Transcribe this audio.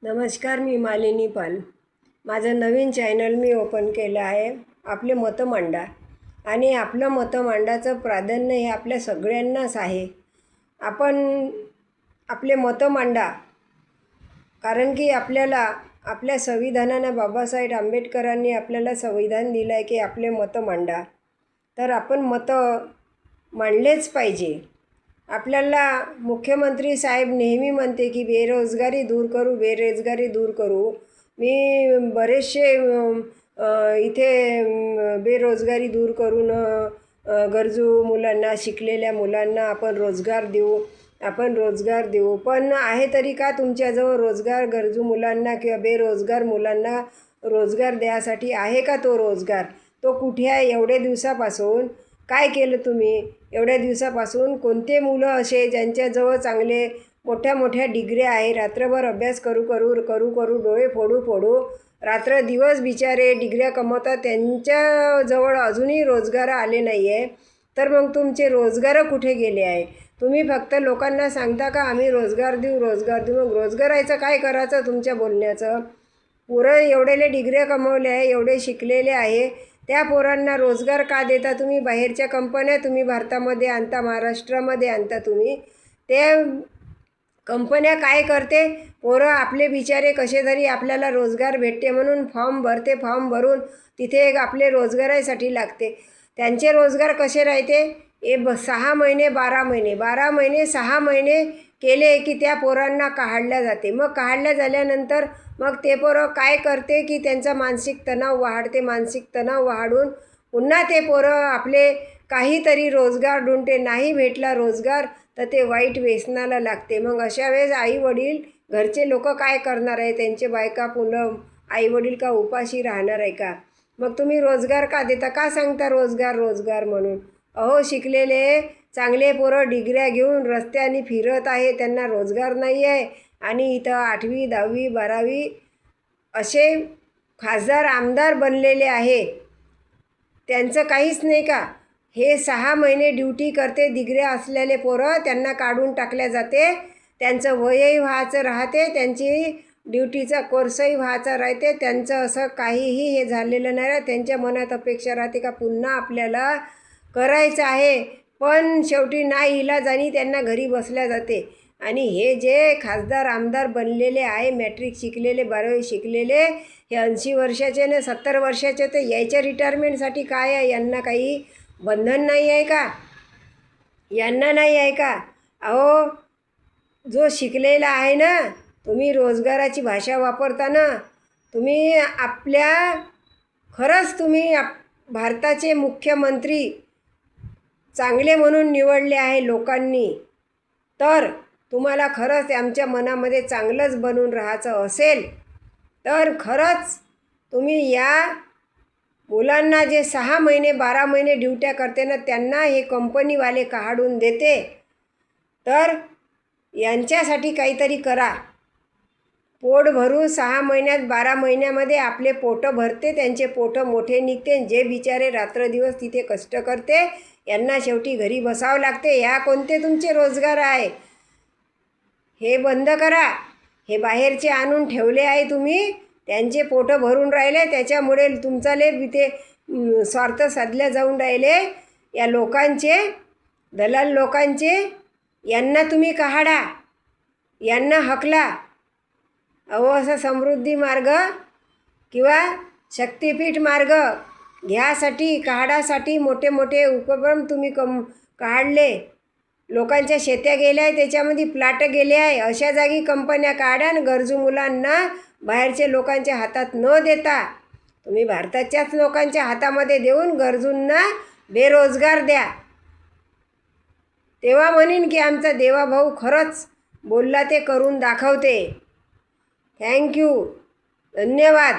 नमस्कार, मी मालिनी पाल. माझं नवीन चॅनल मी ओपन केलं आहे. आपले मतं मांडा. आणि आपलं मतं मांडाचं प्राधान्य हे आपल्या सगळ्यांनाच आहे. आपण आपले मतं मांडा, कारण की आपल्याला आपल्या संविधानानं बाबासाहेब आंबेडकरांनी आपल्याला संविधान दिलं आहे की आपले मतं मांडा. तर आपण मतं मांडलेच पाहिजे. आपल्याला मुख्यमंत्री साहेब नेहमी म्हणते की बेरोजगारी दूर करू, बेरोजगारी दूर करू. मी बरेचसे इथे बेरोजगारी दूर करून गरजू मुलांना, शिकलेल्या मुलांना आपण रोजगार देऊ. पण आहे तरी का तुमच्याजवळ रोजगार? गरजू मुलांना किंवा बेरोजगार मुलांना रोजगार द्यासाठी आहे का तो रोजगार? तो कुठे आहे? एवढ्या दिवसापासून काय केलं तुम्ही? एवढ्या दिवसापासून कोणते मुलं असे ज्यांच्याजवळ चांगले मोठ्या मोठ्या डिग्र्या आहे, रात्रभर अभ्यास करू डोळे फोडू रात्र दिवस बिचारे डिग्र्या कमवतात, त्यांच्याजवळ अजूनही रोजगार आले नाही आहे. तर मग तुमचे रोजगार कुठे गेले आहे? तुम्ही फक्त लोकांना सांगता का आम्ही रोजगार देऊ. मग रोजगाराचं काय करायचं तुमच्या बोलण्याचं? पोरं एवढेले डिग्र्या कमवले आहे, एवढे शिकलेले आहे, त्या पोरांना रोजगार का देता तुम्ही? बाहेरच्या कंपन्या तुम्ही भारतामध्ये आणता, महाराष्ट्रामध्ये आणता तुम्ही. त्या कंपन्या काय करते? पोरं आपले बिचारे कसे तरी आपल्याला रोजगार भेटते म्हणून फॉर्म भरून तिथे एक आपले रोजगारासाठी लागते. त्यांचे रोजगार कसे राहते? 6 महिने 12 महिने 6 महिने केले की त्या पोरांना काढल्या जाते. मग काढल्या झाल्यानंतर मग ते पोरं काय करते की त्यांचा मानसिक तणाव वाढून पुन्हा ते पोरं आपले काहीतरी रोजगार ढूंढते. नाही भेटला रोजगार तर ते वाईट व्यसनाला लागते. मग अशा वेळेस आईवडील, घरचे लोक काय करणार आहे? त्यांचे बायका मुलं आईवडील का उपाशी राहणार आहे का? मग तुम्ही रोजगार का देता? का सांगता रोजगार म्हणून? अहो, शिकलेले चांगले पोरं डिग्र्या घेऊन रस्त्याने फिरत आहे, त्यांना रोजगार नाही आहे. आणि इथं 8वी 10वी 12वी असे खासदार आमदार बनलेले आहे, त्यांचं काहीच नाही का? हे 6 महिने ड्युटी करते डिग्र्या असलेले पोरं, त्यांना काढून टाकल्या जाते. त्यांचं वयही व्हायचं राहते, त्यांची ड्युटीचा कोर्सही व्हायचा राहते. त्यांचं असं काहीही हे झालेलं नाही. त्यांच्या मनात अपेक्षा राहते का पुन्हा आपल्याला करायचं आहे, पण शेवटी नाईलाजाने त्यांना घरी बसल्या जाते. आणि हे जे खासदार आमदार बनलेले आहे, मॅट्रिक शिकलेले, 12वी शिकलेले, हे 80 वर्षाचे ने 70 वर्षाचे, ते यायच्या रिटायरमेंटसाठी काय आहे? यांना काही बंधन नाही आहे का? यांना नाही आहे का? अहो, जो शिकलेला आहे ना, तुम्ही रोजगाराची भाषा वापरता ना, तुम्ही खरंच तुम्ही भारताचे मुख्यमंत्री चांगले म्हणून निवडले आहे लोकांनी. तर तुम्हाला खरंच आमच्या मनामध्ये चांगलंच बनून राहायचं असेल तर खरंच तुम्ही या मुलांना जे 6 महिने 12 महिने ड्युट्या करते ना, त्यांना हे कंपनीवाले काढून देते. तर यांच्यासाठी काहीतरी करा. पोट भरून 6 महिन्यात 12 महिन्यामध्ये आपले पोटं भरते, त्यांचे पोटं मोठे निघते. जे बिचारे रात्रदिवस तिथे कष्ट करते, यांना शेवटी घरी बसावं लागते. ह्या कोणते तुमचे रोजगार आहे? हे बंद करा. हे बाहेरचे आणून ठेवले आहे तुम्ही, त्यांचे पोटं भरून राहिले, त्याच्यामुळे तुमचा इथे स्वार्थ साधल्या जाऊन राहिले. या लोकांचे, दलाल लोकांचे, यांना तुम्ही काढा, यांना हकला. अहो, असा समृद्धी मार्ग किंवा शक्तिपीठ मार्ग काढासाठी मोठे मोठे उपक्रम तुम्ही काढले. लोकांच्या शेत्या गेल्या आहे, त्याच्यामध्ये प्लाट गेले आहे. अशा जागी कंपन्या काढा आणि गरजू मुलांना बाहेरच्या लोकांच्या हातात न देता तुम्ही भारताच्याच लोकांच्या हातामध्ये देऊन गरजूंना बेरोजगार द्या. तेव्हा म्हणेन की आमचा देवाभाऊ खरंच बोलला ते करून दाखवते. थँक्यू, धन्यवाद.